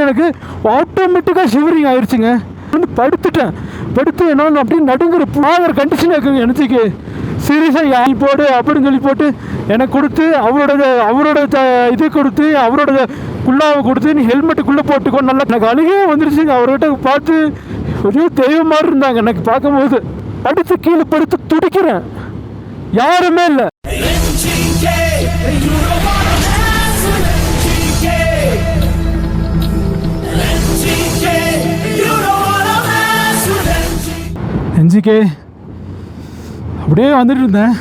எனக்கு ஆட்டோமேட்டிக்காக ஷிவரிங் ஆயிடுச்சுங்க. வந்து படுத்து என்ன அப்படியே நடுங்கிற பாவர கண்டிஷன் இருக்குங்க எனக்கு. சீரியஸாக யாய் போடு அப்படின்னு சொல்லி போட்டு எனக்கு கொடுத்து அவரோட இது கொடுத்து அவரோட குள்ளாவை கொடுத்து நீ ஹெல்மெட்டுக்குள்ளே போட்டுக்கோ நல்லா எனக்கு அழுகே வந்துருச்சுங்க. அவர்கிட்ட பார்த்து ஒரே தெய்வம் மாதிரி இருந்தாங்க எனக்கு பார்க்கும்போது. அடுத்து கீழே படுத்து துடிக்கிறேன், யாருமே இல்லை. என்ஜிகே அப்படியே வந்துட்டு இருந்தேன்.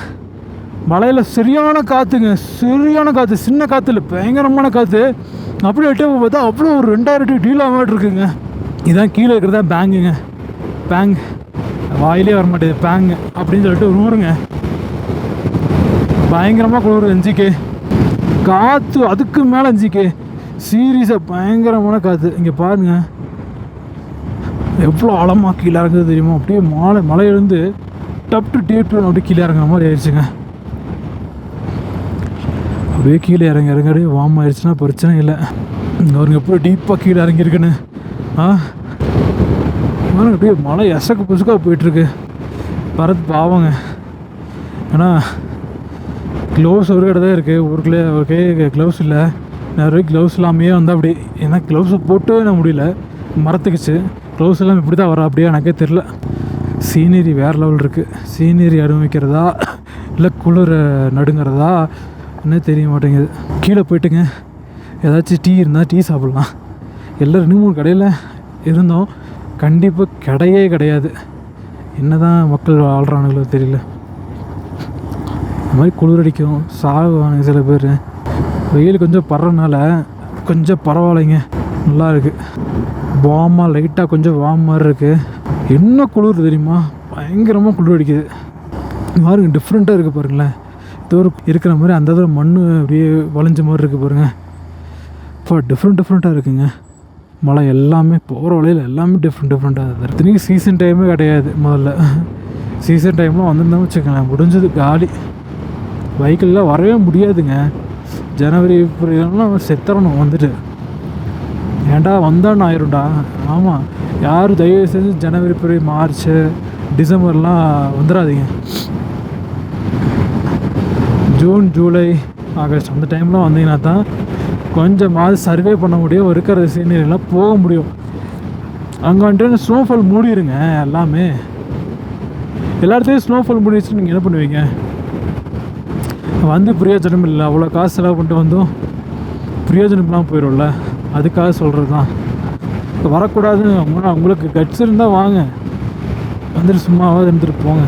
மலையில் சரியான காற்றுங்க, சரியான காற்று, சின்ன காற்று இல்லை, பயங்கரமான காற்று. அப்படியே எட்டே பார்த்தா அவ்வளோ ஒரு 2000 டீல் ஆகிட்டு இருக்குங்க. இதான் கீழே இருக்கிறதா பேங்குங்க. பேங் வாயிலே வர மாட்டேது பேங்கு அப்படின்னு சொல்லிட்டு ஒரு ஊருங்க. பயங்கரமாக குளிர் என்ஜிகே, காற்று அதுக்கு மேலே என்ஜிகே சீரியஸாக பயங்கரமான காற்று. இங்கே பாருங்கள் எவ்வளோ ஆழமாக கீழே இறங்குது தெரியுமா? அப்படியே மலையிலேருந்து டப்டு டேப்டு அப்படியே கீழே இறங்குற மாதிரி ஆயிடுச்சுங்க. அப்படியே கீழே இறங்கி வார்ம் ஆயிடுச்சுன்னா பிரச்சனை இல்லை. அவருங்க எப்படி டீப்பாக கீழே இறங்கியிருக்குன்னு அப்படியே மழை எசக்கு புசுக்காக போயிட்டுருக்கு. வரது பாவங்க, ஏன்னா க்ளவுஸ் ஒரு கடை தான் இருக்குது ஊருக்குள்ளே. ஓகே க்ளவுஸ் இல்லை, நிறைய க்ளவுஸ் இல்லாமையே வந்து அப்படி, ஏன்னா க்ளவுஸை போட்டு நான் முடியல, மரத்துக்குச்சு. க்ளவுஸ் எல்லாம் இப்படி தான் வர அப்படியே எனக்கே தெரில. சீனரி வேறு லெவல் இருக்குது. சீனரி அனுபவிக்கிறதா இல்லை குளிர நடுங்கிறதா என்ன தெரிய மாட்டேங்குது. கீழே போய்ட்டுங்க ஏதாச்சும் டீ இருந்தால் டீ சாப்பிட்லாம். எல்லாம் 2-3 கடையில் இருந்தோம், கண்டிப்பாக கிடையாது. என்ன தான் மக்கள் வாழ்கிறானுங்களோ தெரியல. இந்த மாதிரி குளிரடிக்கும் சாகுவாங்க சில பேர். வெயில் கொஞ்சம் படுறதுனால கொஞ்சம் பரவாயில்லைங்க, நல்லா இருக்குது. வார்மாக லைட்டாக கொஞ்சம் வார்ம் மாதிரி இருக்குது. என்ன குளிர் தெரியுமா? பயங்கரமாக குளிர் அடிக்குது. பாருங்க டிஃப்ரெண்ட்டாக இருக்குது பாருங்களேன். இது ஒரு இருக்கிற மாதிரி அந்த இதில் மண் அப்படியே வளைஞ்ச மாதிரி இருக்குது பாருங்கள். இப்போ டிஃப்ரெண்ட்டாக இருக்குங்க. மழை எல்லாமே போகிற வழியில் எல்லாமே டிஃப்ரெண்ட்டாக இருக்குது. இத்தனைக்கும் சீசன் டைமே கிடையாது. முதல்ல சீசன் டைம்லாம் வந்திருந்தோம் வச்சுக்கோங்களேன், முடிஞ்சது காலி. பைக்கில்லாம் வரவே முடியாதுங்க. ஜனவரி இப்படிலாம் செத்துறணும் வந்துட்டு. ஏன்டா வந்தான்னு ஆயிரும்டா. ஆமாம், யாரும் தயவு செஞ்சு ஜனவரி, பிப்ரவரி, மார்ச், டிசம்பர்லாம் வந்துடாதீங்க. ஜூன், ஜூலை, ஆகஸ்ட் அந்த டைம்லாம் வந்தீங்கன்னா தான் கொஞ்சமாவது சர்வே பண்ண முடியும், இருக்கிற சீனரியெல்லாம் போக முடியும். அங்கே வந்துட்டு ஸ்னோஃபால் மூடிடுங்க. எல்லாமே எல்லா இடத்துலையும் ஸ்னோஃபால் மூடிடுச்சு. நீங்கள் என்ன பண்ணுவீங்க? வந்து பிரயோஜனம் இல்லை, அவ்வளோ காசு செலவு பண்ணிட்டு வந்தோம் பிரயோஜனம்லாம் போயிடும்ல. அதுக்காக சொல்கிறது தான். வரக்கூடாதுன்னு உங்களுக்கு கட்ஸ் இருந்தால் வாங்க, வந்துட்டு சும்மாவாக இருந்துட்டு போங்க.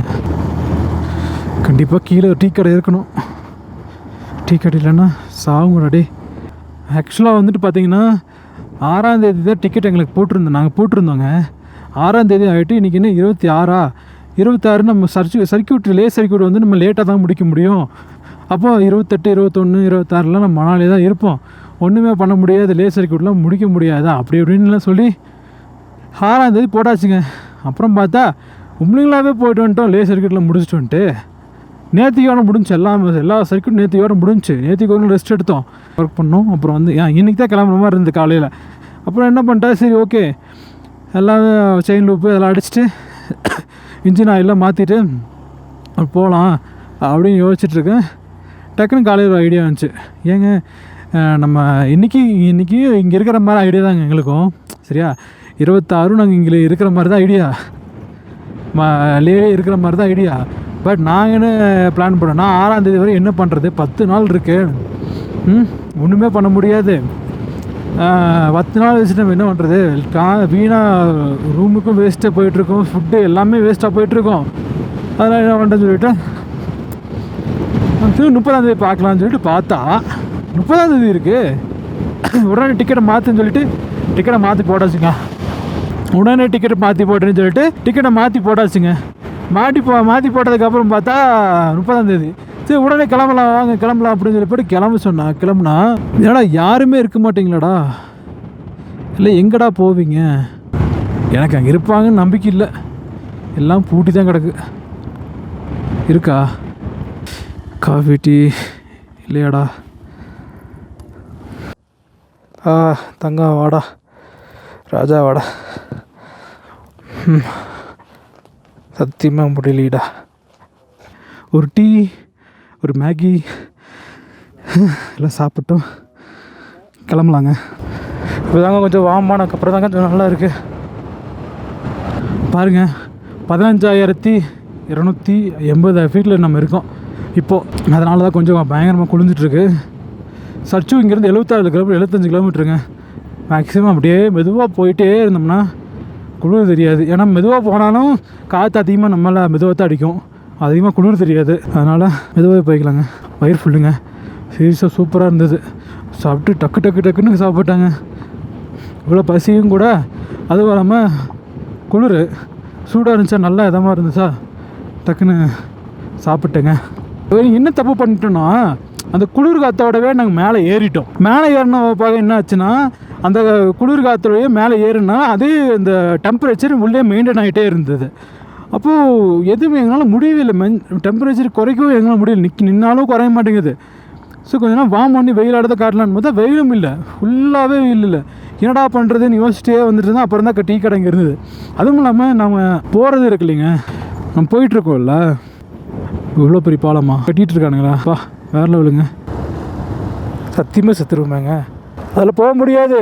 கண்டிப்பாக கீழே டீ கடை இருக்கணும். டீ கடை இல்லைன்னா சாகுங்கடா. ஆக்சுவலாக வந்துட்டு பார்த்தீங்கன்னா 6ஆம் தேதி தான் டிக்கெட் எங்களுக்கு நாங்கள் போட்டிருந்தோங்க. 6ஆம் தேதி ஆகிட்டு இன்றைக்கி என்ன 26ஆ? 26 நம்ம சர்க்கியூட் வந்து நம்ம லேட்டாக தான் முடிக்க முடியும். அப்போ 28, 21, 26 நம்ம மணாலே தான் இருப்போம். ஒன்றுமே பண்ண முடியாது, லே சர்க்கியூட்லாம் முடிக்க முடியாதா அப்படி இப்படின்லாம் சொல்லி 6ஆம் தேதி போட்டாச்சுங்க. அப்புறம் பார்த்தா உம்ளிங்களாகவே போய்ட்டு வந்துட்டோம். லே சர்க்கியூட்டில் முடிச்சுட்டு வந்துட்டு நேற்றுக்கோட முடிஞ்சு எல்லா சர்க்கியூட் நேற்றுக்கோட முடிஞ்சு. நேற்றுக்கோட ரெஸ்ட் எடுத்தோம், ஒர்க் பண்ணோம். அப்புறம் வந்து இன்றைக்கி தான் கிளம்புற மாதிரி இருந்தது காலையில். அப்புறம் என்ன பண்ணிட்டா, சரி ஓகே எல்லாமே செயின் லூப்பு அதெல்லாம் அடிச்சுட்டு இன்ஜின் ஆயிலெலாம் மாற்றிட்டு போகலாம் அப்படின்னு யோசிச்சுட்ருக்கேன். டக்குன்னு காலையில் ஒரு ஐடியா வந்துச்சு. ஏங்க நம்ம இன்றைக்கி இங்கே இருக்கிற மாதிரி ஐடியா தாங்க எங்களுக்கும். சரியா 26 நாங்கள் இங்கே இருக்கிற மாதிரி தான் ஐடியா, லே இருக்கிற மாதிரி தான் ஐடியா. பட் நாங்கள் என்ன பிளான் பண்ணோன்னா 6ஆம் தேதி வரை என்ன பண்ணுறது, 10 நாள் இருக்குது, ஒன்றுமே பண்ண முடியாது. 10 நாள் வச்சுட்டு நம்ம என்ன பண்ணுறது, வீணாக ரூமுக்கும் வேஸ்ட்டாக போயிட்டுருக்கோம், ஃபுட்டு எல்லாமே வேஸ்ட்டாக போயிட்டுருக்கோம். அதனால் என்ன பண்ணுறேன்னு சொல்லிவிட்டு 30ஆம் தேதி பார்க்கலான்னு சொல்லிட்டு பார்த்தா 30ஆம் தேதி இருக்குது. உடனே டிக்கெட்டை மாற்றுன்னு சொல்லிட்டு டிக்கெட்டை மாற்றி போட்டாச்சுங்க. உடனே டிக்கெட்டை மாற்றி போட்டேன்னு சொல்லிட்டு டிக்கெட்டை மாற்றி போட்டாச்சுங்க. மாற்றி போட்டதுக்கப்புறம் பார்த்தா 30ஆம் தேதி. சரி உடனே கிளம்பலாம் அப்படின்னு சொல்லி போட்டு கிளம்புனா ஏடா யாருமே இருக்க மாட்டிங்களாடா, இல்லை எங்கடா போவீங்க? எனக்கு அங்கே இருப்பாங்கன்னு நம்பிக்கை இல்லை, எல்லாம் பூட்டி தான் கிடக்கு. இருக்கா காஃபி டீ இல்லையாடா? தங்கம் வாடா, ராஜாவாடா. சத்தியமாக முடியலடா. ஒரு டீ, ஒரு மேகி எல்லாம் சாப்பிட்டோம், கிளம்பலாங்க. இப்போ தாங்க கொஞ்சம் வார்மானதுக்கப்புறம் தாங்க கொஞ்சம் நல்லா இருக்குது. பாருங்கள், 15,280 ஃபீட்டில் நம்ம இருக்கோம் இப்போது. அதனால தான் கொஞ்சம் பயங்கரமாக குளிஞ்சிட்ருக்கு. சர்ச்சு இங்கேருந்து 76 கிலோமீட்டர் 75 கிலோமீட்டருங்க. மேக்ஸிமம் அப்படியே மெதுவாக போயிட்டே இருந்தோம்னா குளிர் தெரியாது. ஏன்னா மெதுவாக போனாலும் காற்று அதிகமாக நம்மளை மெதுவாக தான் அடிக்கும், அதிகமாக குளிர் தெரியாது. அதனால் மெதுவாக போய்க்கலாங்க. வயிறு ஃபுல்லுங்க. சீரியஸாக சூப்பராக இருந்தது. சாப்பிட்டு டக்குன்னு சாப்பிட்டாங்க. இவ்வளோ பசியும் கூட, அதுவும் இல்லாமல் குளிர் சூடாக இருந்துச்சா, நல்லா இதமாக இருந்துச்சா, டக்குன்னு சாப்பிட்டேங்க. என்ன தப்பு பண்ணிட்டோன்னா, அந்த குளிர் காற்றோடவே நாங்கள் மேலே ஏறிட்டோம். மேலே ஏறின பார்க்க என்ன ஆச்சுன்னா, அந்த குளிர் காற்றோடவே மேலே ஏறினா அதே இந்த டெம்பரேச்சர் உள்ளே மெயின்டைன் ஆகிட்டே இருந்தது. அப்போது எதுவுமே எங்களால் முடியவே இல்லை. டெம்பரேச்சர் குறைக்கவும் எங்களால் முடியல. நின்னாலும் குறைய மாட்டேங்குது. ஸோ கொஞ்ச நேரம் வார்ம் பண்ணி வெயிலாடுறத காட்டலான்னு பார்த்தா வெயிலும் இல்லை, ஃபுல்லாகவே வெயில் இல்லை. என்னடா பண்ணுறதுன்னு யோசிச்சிட்டே வந்துட்டு தான் அப்புறம் தான் டீ கடை இங்கே இருந்தது. அதுவும் இல்லாமல் நம்ம போகிறது இருக்கு இல்லைங்க, நம்ம போயிட்டுருக்கோம்ல, இவ்வளோ பெரிய பாலமா கட்டிகிட்டு இருக்கானுங்களா, பா வேறு லெவலுங்க. சத்தியமாக செத்துருவோமேங்க, அதில் போக முடியாது.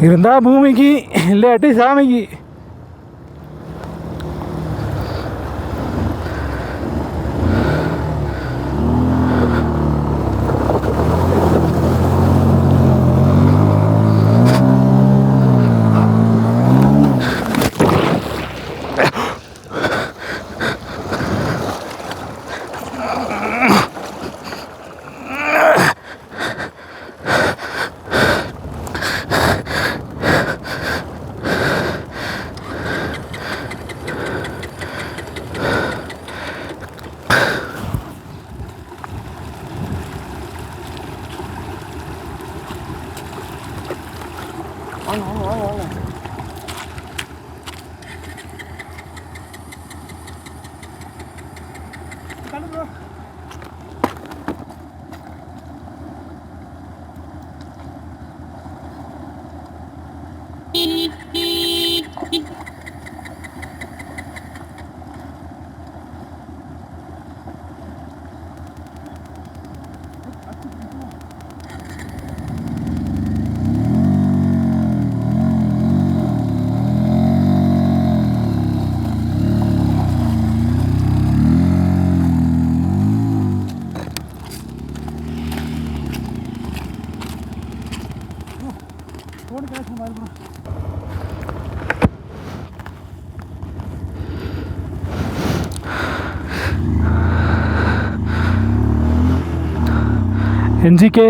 இருந்தால் பூமிக்கு, இல்லாட்டி சாமிக்கு. என்ஜிகே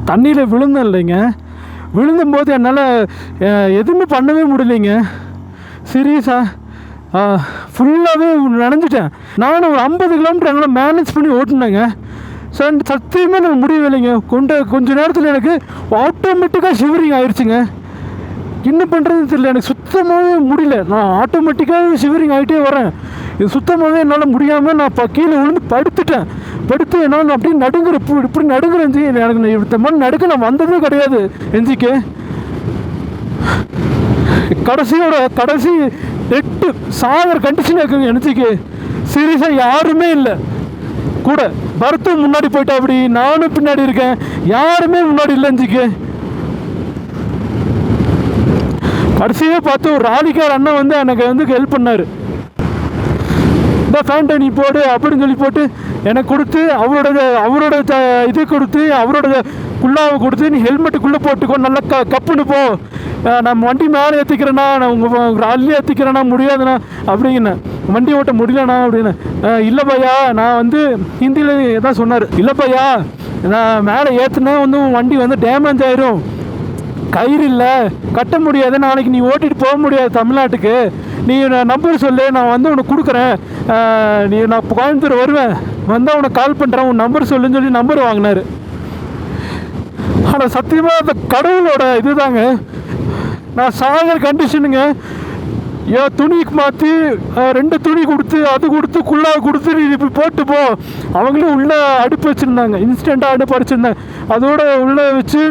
தண்ணியில் விழுந்தேன் இல்லைங்க, விழுந்தும்போது என்னால் எதுவுமே பண்ணவே முடியலைங்க. சீரியஸாக ஃபுல்லாகவே நனைஞ்சிட்டேன். நானும் ஒரு 50 கிலோமீட்டர் என்னால் மேனேஜ் பண்ணி ஓட்டுனேங்க. சத்தியமாக எனக்கு முடியவே இல்லைங்க. கொஞ்சம் நேரத்தில் எனக்கு ஆட்டோமேட்டிக்காக ஷிவரிங் ஆயிடுச்சுங்க. என்ன பண்ணுறதுன்னு தெரியல, எனக்கு சுத்தமாகவே முடியல. நான் ஆட்டோமேட்டிக்காக ஷிவரிங் ஆகிட்டே வரேன். இது சுத்தமாகவே என்னால் முடியாமல் நான் கீழே விழுந்து படுத்துட்டேன். படுத்து என்னால் அப்படியே நடுங்குற, இப்படி நடுங்குறேன். எனக்கு இந்த மாதிரி நடுக்க நான் வந்ததே கிடையாது எஞ்சிக்கு. கடைசி 8 சாகர் கண்டிஷன் இருக்குங்க எஞ்சிக்கு. சீரியஸாக யாருமே இல்லை கூட. பரத்தும் முன்னாடி போயிட்டா, அப்படி நானும் பின்னாடி இருக்கேன், யாருமே முன்னாடி இல்லை எஞ்சிக்கு. கடைசியே பார்த்து ஒரு ராணிக்கார் அண்ணன் வந்து எனக்கு ஹெல்ப் பண்ணார். இந்த ஃபேண்ட்டை நீ போடு அப்படின்னு சொல்லி போட்டு எனக்கு கொடுத்து, அவரோட இது கொடுத்து, அவரோட குள்ளாவை கொடுத்து, நீ ஹெல்மெட்டுக்குள்ளே போட்டுக்கோ, நல்லா கப்புன்னு போ, நம்ம வண்டி மேலே ஏற்றிக்கிறேண்ணா, நான் உங்கள் ராலிலே ஏற்றிக்கிறேண்ணா, முடியாதுண்ணா அப்படிங்கண்ணா, வண்டி ஓட்ட முடியலண்ணா அப்படின்னு. இல்லை பையா, நான் வந்து ஹிந்தியில் தான் சொன்னார். இல்லை பையா, நான் மேலே ஏற்றுனா வந்து வண்டி வந்து டேமேஜ் ஆயிரும், கயிறு இல்லை, கட்ட முடியாது, நாளைக்கு நீ ஓட்டிகிட்டு போக முடியாது தமிழ்நாட்டுக்கு, நீ நம்பர் சொல்லு, நான் வந்து உனக்கு கொடுக்குறேன், நான் கோயம்புத்தூர் வருவேன், வந்தால் உனக்கு கால் பண்ணுறேன், உன் நம்பர் சொல்லுன்னு சொல்லி நம்பர் வாங்கினார். ஆனால் சத்தியமாக அந்த கடவுளோட இது தாங்க. நான் சாகிற கண்டிஷனுங்க. ஏன் துணிக்கு மாற்றி 2 துணி கொடுத்து அது கொடுத்து குள்ளாக கொடுத்து நீ இப்படி போட்டு போ. அவங்களும் உள்ளே அடுப்பு வச்சுருந்தாங்க, இன்ஸ்டண்ட்டாக அடுப்பு அடிச்சிருந்தாங்க, அதோட உள்ளே வச்சு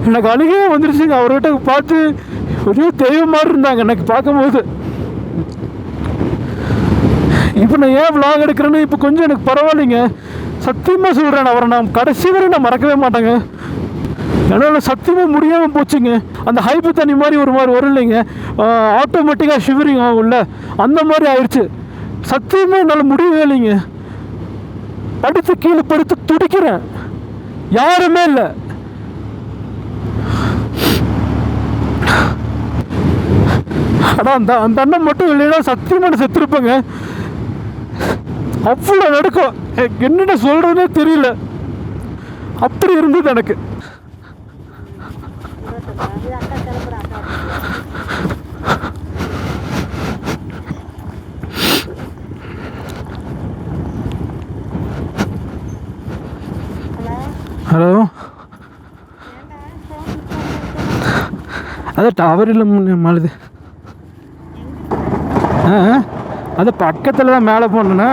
எனக்கு அழுகே வந்துருச்சுங்க. அவர்கிட்ட பார்த்து ஒரே தெய்வம் மாதிரி இருந்தாங்க எனக்கு பார்க்கும்போது. இப்போ நான் ஏன் விளாக் எடுக்கிறேன்னு இப்போ கொஞ்சம் எனக்கு பரவாயில்லைங்க. சத்தியமாக சொல்கிறேன், அவரை நான் கடைசி வரை நான் மறக்கவே மாட்டேங்க. என்னால் சத்தியமாக முடியாமல் போச்சுங்க. அந்த ஹைப்பு தண்ணி மாதிரி ஒரு மாதிரி வரும் இல்லைங்க, ஆட்டோமேட்டிக்காக ஷிவரிங் ஆகும்ல, அந்த மாதிரி ஆயிடுச்சு. சத்தியமாக என்னால் முடியவே இல்லைங்க. படுத்து கீழே படுத்து துடிக்கிறேன், யாருமே இல்லை. ஆனால் அந்த அண்ணன் மட்டும் இல்லைன்னா சத்தியமாக செத்துருப்பேங்க. அவ்வளோ நடக்கும், என்னென்ன சொல்கிறதுனே தெரியல, அப்படி இருந்தது எனக்கு. ஹலோ, அது டவர் இல்லை மாலுது. அது பக்கத்தில் தான் மேலே போனேண்ணா,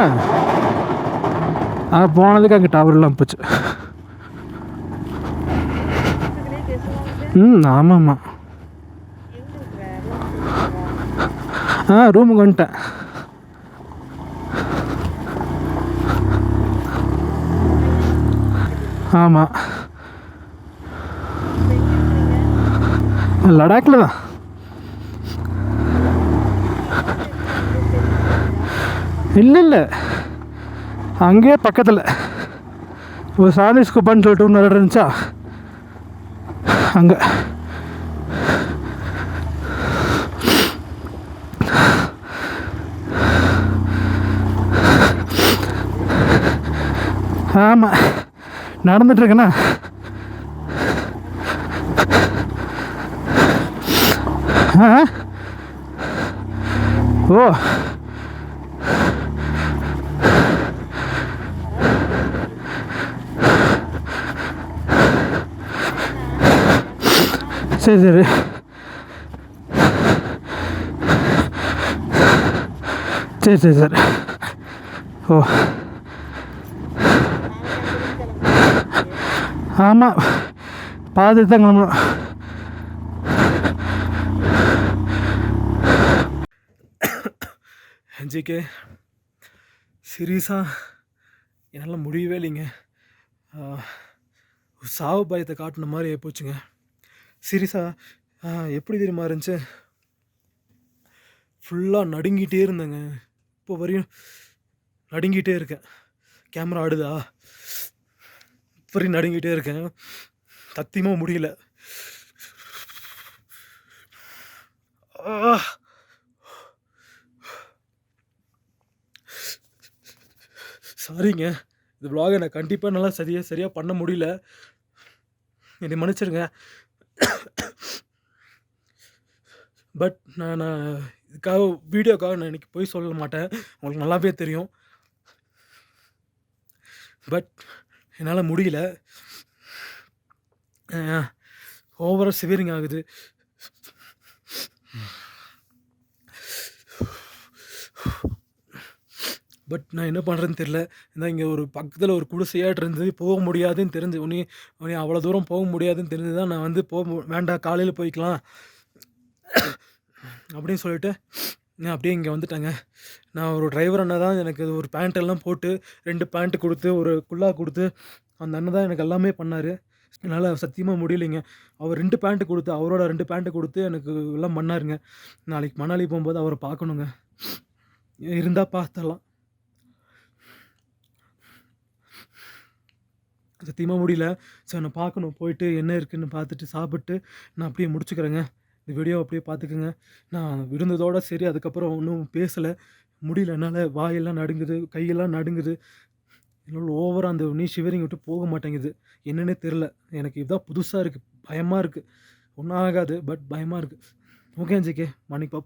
போனதுக்கு அங்கே டவர் இல்லாமல் போச்சு. ஆமாம்மா. ரூமுக்கு வந்துட்டேன். ஆமாம், லடாக்கில் தான். இல்லை அங்கேயே பக்கத்தில் ஒரு சாந்திஸ் குப்பான்னு சொல்லிட்டு ஒன்று இருந்துச்சா, அங்கே. ஆமாம், நடந்துட்டுருக்கேண்ணா. ஓ, சரி சரி சரி சரி சரி. ஓ ஆமாம், பார்த்துட்டு தான் கிளம்பணும். ஜிகே சீரியஸாக என்னால் முடியவே இல்லைங்க. சாவு பயத்தை காட்டின மாதிரி போச்சுங்க. சீரியஸாக எப்படி தெரியுமா இருந்துச்சு, ஃபுல்லாக நடுங்கிட்டே இருந்தேங்க. இப்போ வரையும் நடுங்கிட்டே இருக்கேன். கேமரா ஆடுதா, வரையும் நடுங்கிட்டே இருக்கேன். சத்தியமாக முடியல. சாரிங்க, இந்த vlog நான் கண்டிப்பாக நல்லா சரியாக பண்ண முடியல, என்னை மன்னிச்சிருங்க. பட் நான் இதுக்காக வீடியோக்காக நான் இன்றைக்கி போய் சொல்ல மாட்டேன், உங்களுக்கு நல்லாவே தெரியும். பட் என்னால் முடியல, ஓவராக சிவியரிங் ஆகுது. பட் நான் என்ன பண்ணுறேன்னு தெரில. ஏன்னா இங்கே ஒரு பக்கத்தில் ஒரு குடிசையாட்டு இருந்தது, போக முடியாதுன்னு தெரிஞ்சு உடனே அவ்வளோ தூரம் போக முடியாதுன்னு தெரிஞ்சு தான் நான் வந்து வேண்டாம் காலையில் போய்க்கலாம் அப்படின்னு சொல்லிட்டு நான் அப்படியே இங்கே வந்துட்டேங்க. நான் ஒரு டிரைவர் அண்ணன் தான் எனக்கு ஒரு பேண்ட்டெல்லாம் போட்டு 2 பேண்ட்டு கொடுத்து ஒரு குல்லா கொடுத்து அந்த அண்ணன் தான் எனக்கு எல்லாமே பண்ணார். என்னால் சத்தியமாக முடியலைங்க. அவர் 2 பேண்ட்டு கொடுத்து, அவரோட 2 பேண்ட்டு கொடுத்து எனக்கு எல்லாம் பண்ணாருங்க. நாளைக்கு மணாலி போகும்போது அவரை பார்க்கணுங்க, இருந்தால் பார்த்தலாம். சத்தியமாக முடியல. சரி, நான் பார்க்கணும், போயிட்டு என்ன இருக்குதுன்னு பார்த்துட்டு சாப்பிட்டு நான் அப்படியே முடிச்சுக்கிறேங்க. இந்த வீடியோ அப்படியே பார்த்துக்குங்க. நான் விழுந்ததோடு சரி, அதுக்கப்புறம் ஒன்றும் பேசலை, முடியல என்னால். வாயெல்லாம் நடுங்குது, கையெல்லாம் நடுங்குது. என்னால் ஓவராக அந்த நீ ஷிவரிங் விட்டு போக மாட்டேங்குது. என்னன்னே தெரில. எனக்கு இதுதான் புதுசாக இருக்குது. பயமாக இருக்குது. ஒன்றும் ஆகாது. பட் பயமாக இருக்குது. Okay GK. மார்னிங் பார்ப்போம்.